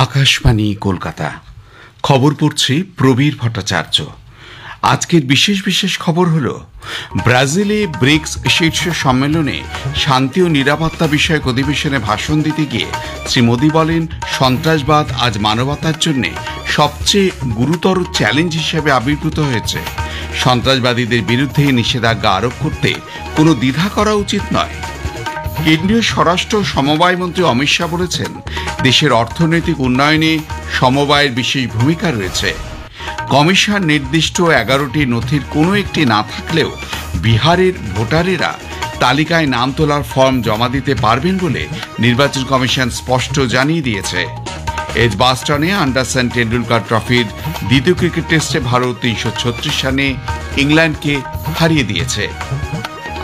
আকাশবাণী কলকাতা। খবর পড়ছি প্রবীর ভট্টাচার্য। আজকের বিশেষ বিশেষ খবর হল, ব্রাজিলে ব্রিক্স শীর্ষ সম্মেলনে শান্তি ও নিরাপত্তা বিষয়ক অধিবেশনে ভাষণ দিতে গিয়ে শ্রী মোদী বলেন, সন্ত্রাসবাদ আজ মানবতার জন্য সবচেয়ে গুরুতর চ্যালেঞ্জ হিসেবে আবির্ভূত হয়েছে। সন্ত্রাসবাদীদের বিরুদ্ধে নিষেধাজ্ঞা আরোপ করতে কোনো দ্বিধা করা উচিত নয়। কেন্দ্রীয় স্বরাষ্ট্র সমবায় মন্ত্রী অমিত শাহ বলেছেন, দেশের অর্থনৈতিক উন্নয়নে সমবায়ের বিশেষ ভূমিকা রয়েছে। কমিশন নির্দিষ্ট 11টি নথির কোনো একটি না থাকলেও বিহারের ভোটারেরা তালিকায় নাম তোলার ফর্ম জমা দিতে পারবেন বলে নির্বাচন কমিশন স্পষ্ট জানিয়ে দিয়েছে। এজবাস্টনে অ্যান্ডারসন টেন্ডুলকার ট্রফির দ্বিতীয় ক্রিকেট টেস্টে ভারত 336 রানে ইংল্যান্ডকে হারিয়ে দিয়েছে।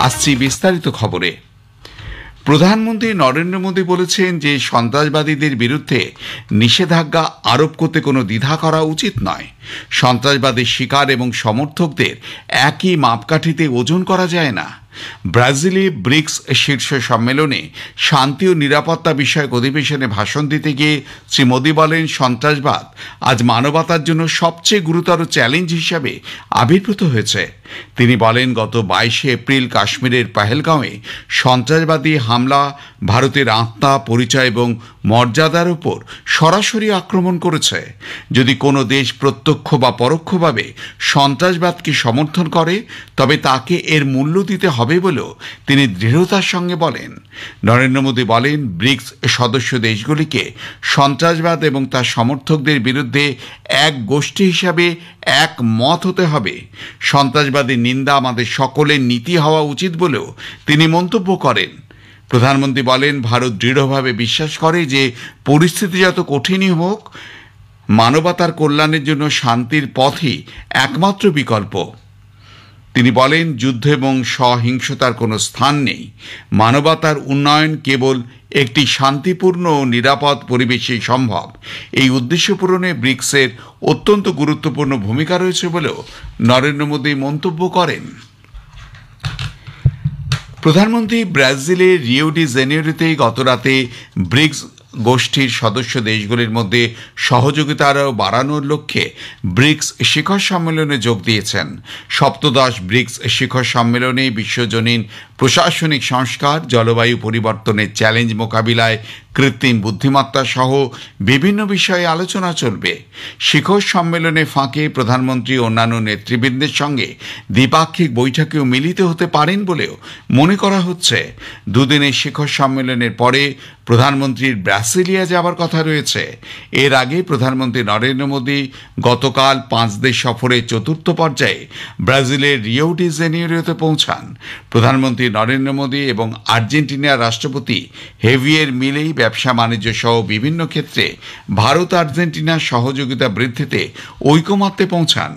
আসছি বিস্তারিত খবরে। প্রধানমন্ত্রী নরেন্দ্র মোদী বলেছেন যে সন্ত্রাসবাদীদের বিরুদ্ধে নিষেধাজ্ঞা আরোপ করতে কোনো দ্বিধা করা উচিত নয়। সন্ত্রাসবাদের শিকার এবং সমর্থকদের একই মাপকাঠিতে ওজন করা যায় না। ব্রাজিলে ব্রিক্স শীর্ষ সম্মেলনে শান্তি ও নিরাপত্তা বিষয়ক অধিবেশনে ভাষণ দিতে গিয়ে শ্রী মোদী বলেন, সন্ত্রাসবাদ আজ মানবতার জন্য সবচেয়ে গুরুতর চ্যালেঞ্জ হিসাবে আবির্ভূত হয়েছে। তিনি বলেন, গত 22 এপ্রিল কাশ্মীরের পহেলগাঁওয়ে সন্ত্রাসবাদী হামলা ভারতের আত্মা, পরিচয় এবং মর্যাদার উপর সরাসরি আক্রমণ করেছে। যদি কোনো দেশ প্রত্যক্ষ বা পরোক্ষভাবে সন্ত্রাসবাদকে সমর্থন করে, তবে তাকে এর মূল্য দিতে হবে বলেও তিনি দৃঢ়তার সঙ্গে বলেন। নরেন্দ্র মোদী বলেন, ব্রিক্স সদস্য দেশগুলিকে সন্ত্রাসবাদ এবং তার সমর্থকদের বিরুদ্ধে এক গোষ্ঠী হিসাবে এক মত হতে হবে। সন্ত্রাসবাদী নিন্দা আমাদের সকলের নীতি হওয়া উচিত বলেও তিনি মন্তব্য করেন। প্রধানমন্ত্রী বলেন, ভারত দৃঢ়ভাবে বিশ্বাস করে যে পরিস্থিতি যত কঠিনই হোক, মানবতার কল্যাণের জন্য শান্তির পথই একমাত্র বিকল্প। তিনি বলেন, যুদ্ধ এবং সহিংসতার কোনো স্থান নেই। মানবতার উন্নয়ন কেবল একটি শান্তিপূর্ণ ও নিরাপদ পরিবেশেই সম্ভব। এই উদ্দেশ্য পূরণে ব্রিক্সের অত্যন্ত গুরুত্বপূর্ণ ভূমিকা রয়েছে বলেও নরেন্দ্র মোদী মন্তব্য করেন। প্রধানমন্ত্রী ব্রাজিলের রিও ডি জেনেরোতে গতরাতে ব্রিক্স গোষ্ঠীর সদস্য দেশগুলির মধ্যে সহযোগিতা আরও বাড়ানোর লক্ষ্যে ব্রিক্স শিখর সম্মেলনে যোগ দিয়েছেন। সপ্তদশ ব্রিক্স শিখর সম্মেলনে বিশ্বজনীন প্রশাসনিক সংস্কার, জলবায়ু পরিবর্তনের চ্যালেঞ্জ মোকাবিলায় কৃত্রিম বুদ্ধিমত্তা সহ বিভিন্ন বিষয়ে আলোচনা চলবে। শিখর সম্মেলনে ফাঁকে প্রধানমন্ত্রী অন্যান্য নেতৃবৃন্দের সঙ্গে দ্বিপাক্ষিক বৈঠকেও মিলিত হতে পারেন বলেও মনে করা হচ্ছে। দুদিনের শিখর সম্মেলনের পরে প্রধানমন্ত্রীর ব্রাসিলিয়া যাবার কথা রয়েছে। এর আগে প্রধানমন্ত্রী নরেন্দ্র মোদী গতকাল 5 দেশ সফরের চতুর্থ পর্যায়ে ব্রাজিলের রিও ডি জেনেরোতে পৌঁছান। প্রধানমন্ত্রী নরেন্দ্র মোদী এবং আর্জেন্টিনার রাষ্ট্রপতি হেভিয়ের মিলেই ব্যবসা বাণিজ্য সহ বিভিন্ন ক্ষেত্রে ভারত আর্জেন্টিনার সহযোগিতা বৃদ্ধিতে ঐকমত্যে পৌঁছান।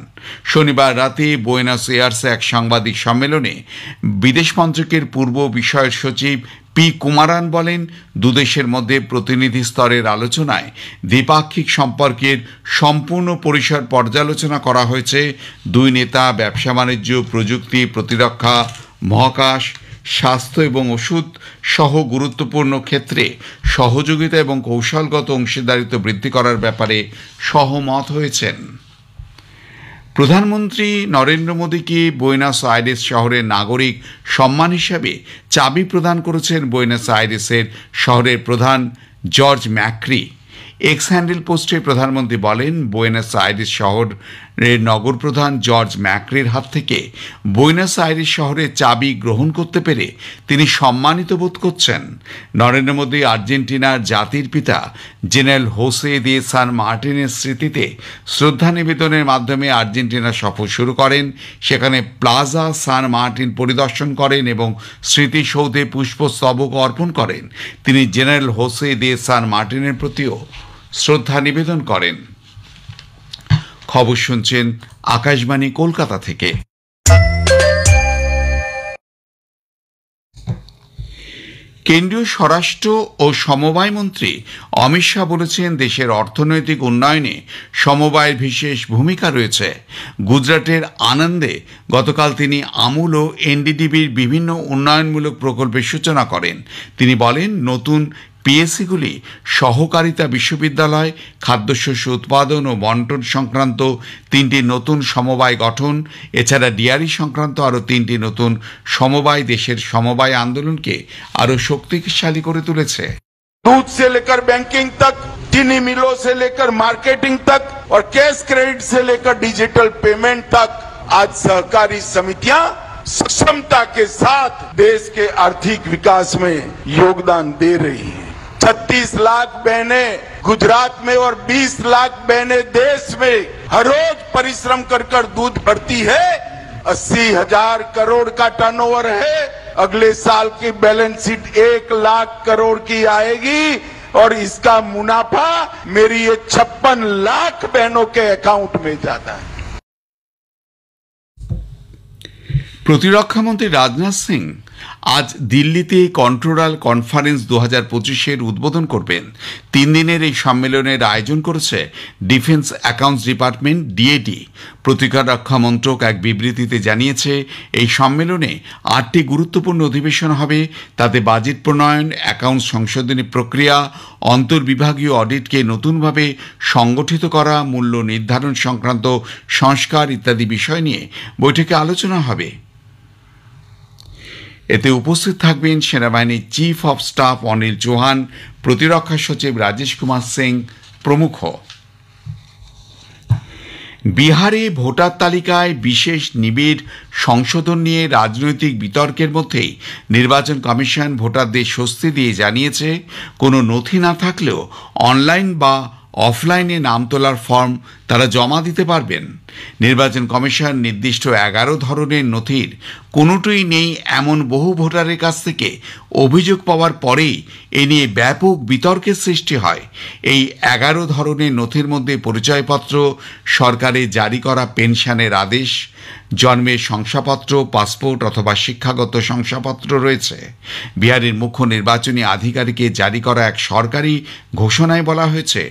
শনিবার রাতে বুয়েনোস এয়ার্সে এক সাংবাদিক সম্মেলনে বিদেশ মন্ত্রকের পূর্ব বিষয়ের সচিব পি কুমারান বলেন, দুদেশের মধ্যে প্রতিনিধি স্তরের আলোচনায় দ্বিপাক্ষিক সম্পর্কের সম্পূর্ণ পরিসর পর্যালোচনা করা হয়েছে। দুই নেতা ব্যবসা বাণিজ্য, প্রযুক্তি, প্রতিরক্ষা, মহাকাশ, স্বাস্থ্য এবং ওষুধ সহ গুরুত্বপূর্ণ ক্ষেত্রে সহযোগিতা এবং কৌশলগত অংশীদারিত্ব বৃদ্ধি করার ব্যাপারে সহমত হয়েছেন। প্রধানমন্ত্রী নরেন্দ্র মোদীকে বুয়েনোস আইরেস শহরের নাগরিক সম্মান হিসাবে চাবি প্রদান করেছেন বুয়েনোস আইরেসের শহরের প্রধান জর্জ ম্যাক্রি। এক্স হ্যান্ডেল পোস্টে প্রধানমন্ত্রী বলেন, বুয়েনোস আইরেস শহরের নগর প্রধান জর্জ ম্যাক্রির হাত থেকে বুয়েনোস আইরেস শহরের চাবি গ্রহণ করতে পেরে তিনি সম্মানিত বোধ করছেন। নরেন্দ্র মোদী আর্জেন্টিনার জাতির পিতা জেনারেল হোসে দে সান মার্টিনের স্মৃতিতে শ্রদ্ধা নিবেদনের মাধ্যমে আর্জেন্টিনা সফর শুরু করেন। সেখানে প্লাজা সান মার্টিন পরিদর্শন করেন এবং স্মৃতিসৌধে পুষ্পস্তবক অর্পণ করেন। তিনি জেনারেল হোসে দে সান মার্টিনের প্রতিও শ্রদ্ধা নিবেদন করেন। খবর শুনছেন আকাশবাণী কলকাতা থেকে। কেন্দ্রীয় স্বরাষ্ট্র ও সমবায় মন্ত্রী অমিত শাহ বলেছেন, দেশের অর্থনৈতিক উন্নয়নে সমবায়ের বিশেষ ভূমিকা রয়েছে। গুজরাটের আনন্দে গতকাল তিনি আমুল ও এনডিডিবির বিভিন্ন উন্নয়নমূলক প্রকল্পের সূচনা করেন। তিনি বলেন, নতুন পিএসসিগুলি সহকারিতা বিশ্ববিদ্যালয়, খাদ্যশস্য উৎপাদন ও বন্টন সংক্রান্ত 3টি নতুন সমবায় গঠন, এছাড়া ডিয়ারি সংক্রান্ত আরও 3টি নতুন সমবায় দেশের সমবায় আন্দোলনকে আরও শক্তিশালী করে তুলেছে। दूध से लेकर बैंकिंग तक, चीनी मिलों से लेकर मार्केटिंग तक और कैश क्रेडिट से लेकर डिजिटल पेमेंट तक आज सहकारी समितियां सक्षमता के साथ देश के आर्थिक विकास में योगदान दे रही हैं। 36 लाख बहनें गुजरात में और 20 लाख बहनें देश में हर रोज परिश्रम कर दूध भरती है। 80,000 करोड़ का टर्नओवर है। अगले साल की बैलेंस शीट 1 लाख करोड़ की आएगी और इसका मुनाफा मेरी ये 56 लाख बहनों के अकाउंट में जाता है। প্রতিরক্ষামন্ত্রী রাজনাথ সিং আজ দিল্লিতে কন্ট্রোলার কনফারেন্স 2025-এর উদ্বোধন করবেন। 3 দিনের এই সম্মেলনের আয়োজন করেছে ডিফেন্স অ্যাকাউন্টস ডিপার্টমেন্ট, ডিএডি। প্রতিরক্ষা মন্ত্রক এক বিবৃতিতে জানিয়েছে, এই সম্মেলনে 8টি গুরুত্বপূর্ণ অধিবেশন হবে। তাতে বাজেট প্রণয়ন, অ্যাকাউন্টস সংশোধনী প্রক্রিয়া, অন্তর্বিভাগীয় অডিটকে নতুনভাবে সংগঠিত করা, মূল্য নির্ধারণ সংক্রান্ত সংস্কার ইত্যাদি বিষয় নিয়ে বৈঠকে আলোচনা হবে। এতে উপস্থিত থাকবেন সেনাবাহিনীর chief of staff Anil Chauhan, প্রতিরক্ষা সচিব রাজেশ কুমার সিং প্রমুখ। বিহারে ভোটার তালিকায় বিশেষ নিবিড় সংশোধন নিয়ে রাজনৈতিক বিতর্কের মধ্যেই নির্বাচন কমিশন ভোটারদের স্বস্তি দিয়ে জানিয়েছে, কোনো নথি না থাকলেও অনলাইন বা অফলাইনে নাম তোলার ফর্ম তারা জমা দিতে পারবেন। নির্বাচন কমিশন নির্দিষ্ট 11 ধরনের নথির কোনোটাই নেই এমন বহু ভোটারের কাছ থেকে অভিযোগ পাওয়ার পরেই এ নিয়ে ব্যাপক বিতর্কের সৃষ্টি হয়। এই 11 ধরনের নথির মধ্যে পরিচয়পত্র, সরকারের জারি করা পেনশনের আদেশ, জন্মের শংসাপত্র, পাসপোর্ট অথবা শিক্ষাগত শংসাপত্র রয়েছে। বিহারের মুখ্য নির্বাচনী আধিকারিকের জারি করা এক সরকারি ঘোষণায় বলা হয়েছে,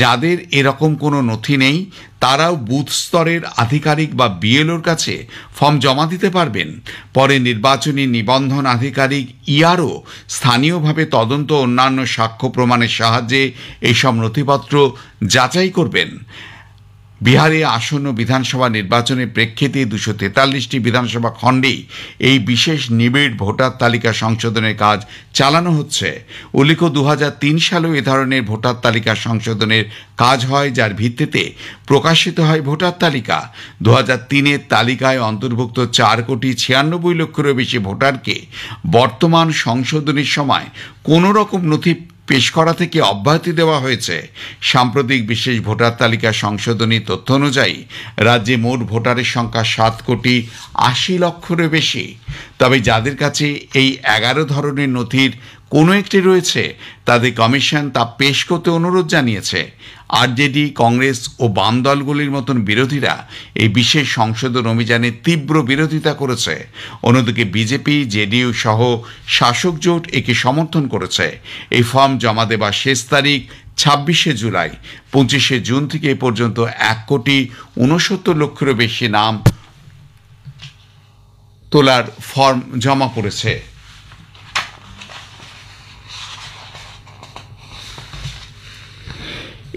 যাদের এরকম কোনো নথি নেই তারাও বুথ স্তরের আধিকারিক বা বিএলওর কাছে ফর্ম জমা দিতে পারবেন। পরে নির্বাচনী নিবন্ধন আধিকারিক ইআরও স্থানীয়ভাবে তদন্ত অন্যান্য সাক্ষ্য প্রমাণের সাহায্যে এইসব নথিপত্র যাচাই করবেন। বিহারে আসন্ন বিধানসভা নির্বাচনের প্রেক্ষিতে 243টি বিধানসভা খণ্ডেই এই বিশেষ নিবিড় ভোটার তালিকা সংশোধনের কাজ চালানো হচ্ছে। উল্লেখ্য, 2003 সালেও এ ধরনের ভোটার তালিকা সংশোধনের কাজ হয়, যার ভিত্তিতে প্রকাশিত হয় ভোটার তালিকা। 2003-এর তালিকায় অন্তর্ভুক্ত 4,96,00,000-এরও বেশি ভোটারকে বর্তমান সংশোধনের সময় কোনো রকম নথি পেশ করা থেকে অব্যাহতি দেওয়া হয়েছে। সাম্প্রতিক বিশেষ ভোটার তালিকা সংশোধনী তথ্য অনুযায়ী রাজ্যে মোট ভোটারের সংখ্যা 7,80,00,000-এর বেশি। তবে যাদের কাছে এই 11 ধরনের নথির কোনো একটি রয়েছে, তাদের কমিশন তা পেশ করতে অনুরোধ জানিয়েছে। আরজেডি, কংগ্রেস ও বাম দলগুলির মতন বিরোধীরা এই বিশেষ সংশোধন অভিযানের তীব্র বিরোধিতা করেছে। অন্যদিকে বিজেপি, জেডিইউ সহ শাসক জোট একে সমর্থন করেছে। এই ফর্ম জমা দেবার শেষ তারিখ 26শে জুলাই। 25শে জুন থেকে এ পর্যন্ত 1,69,00,000-এরও বেশি নাম তোলার ফর্ম জমা পড়েছে।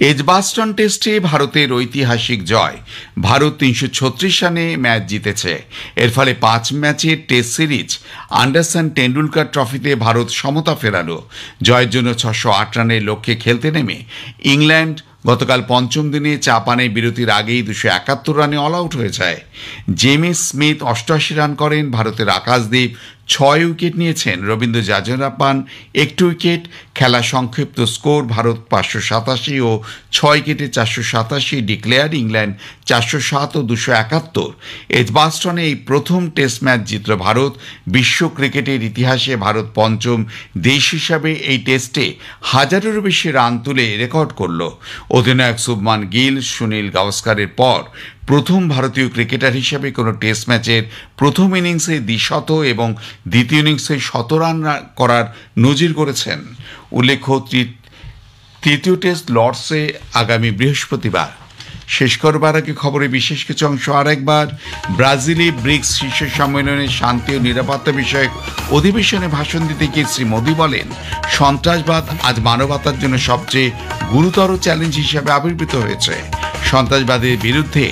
এজবাস্টন টেস্টে ভারতের ঐতিহাসিক জয়। ভারত 336 রানে ম্যাচ জিতেছে। এর ফলে 5 ম্যাচের টেস্ট সিরিজ অ্যান্ডারসন টেন্ডুলকার ট্রফিতে ভারত সমতা ফেরালো। জয়ের জন্য 608 রানের লক্ষ্যে খেলতে নেমে ইংল্যান্ড গতকাল পঞ্চম দিনে জাপানের বিরতির আগেই 271 রানে অল আউট হয়ে যায়। জেমস স্মিথ 88 রান করেন। ভারতের আকাশদীপ 6 উইকেট নিয়েছেন। রবীন্দ্র জাদেজা পান 1 উইকেট। খেলা সংক্ষিপ্ত স্কোর: ভারত 587 ও 6 উইকেটে 487 ডিক্লেয়ার, ইংল্যান্ড 407 ও 271। এজবাস্টনে এই প্রথম টেস্ট ম্যাচ জিতল ভারত। বিশ্ব ক্রিকেটের ইতিহাসে ভারত পঞ্চম দেশ হিসাবে এই টেস্টে 1000-এরও বেশি রান তুলে রেকর্ড করল। অধিনায়ক শুভমান গিল, সুনীল গাভাস্কারের পর প্রথম ভারতীয় ক্রিকেটার হিসেবে কোনো টেস্ট ম্যাচের প্রথম ইনিংসে দ্বিশত এবং দ্বিতীয় ইনিংসে 100 রান করার নজির করেছেন। উল্লেখ্য, তৃতীয় টেস্ট লর্ডসে আগামী বৃহস্পতিবার। শেষ করবার আগে খবরের বিশেষ কিছু অংশ আরেকবার। ব্রাজিলে ব্রিক্স শীর্ষ সম্মেলনে শান্তি ও নিরাপত্তা বিষয়ক অধিবেশনে ভাষণ দিতে গিয়ে শ্রী মোদী বলেন, সন্ত্রাসবাদ আজ মানবতার জন্য সবচেয়ে গুরুতর চ্যালেঞ্জ হিসেবে আবির্ভূত হয়েছে। সন্ত্রাসবাদের বিরুদ্ধে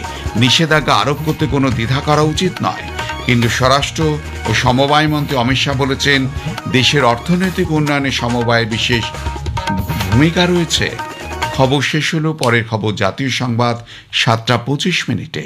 নিষেধাজ্ঞা আরোপ করতে কোনো দ্বিধা করা উচিত নয়। কিন্তু স্বরাষ্ট্র ও সমবায় মন্ত্রী অমিত শাহ বলেছেন, দেশের অর্থনৈতিক উন্নয়নে সমবায়ের বিশেষ ভূমিকা রয়েছে। খবর শেষ হলো। পরের খবর জাতীয় সংবাদ 7টা 25 মিনিটে।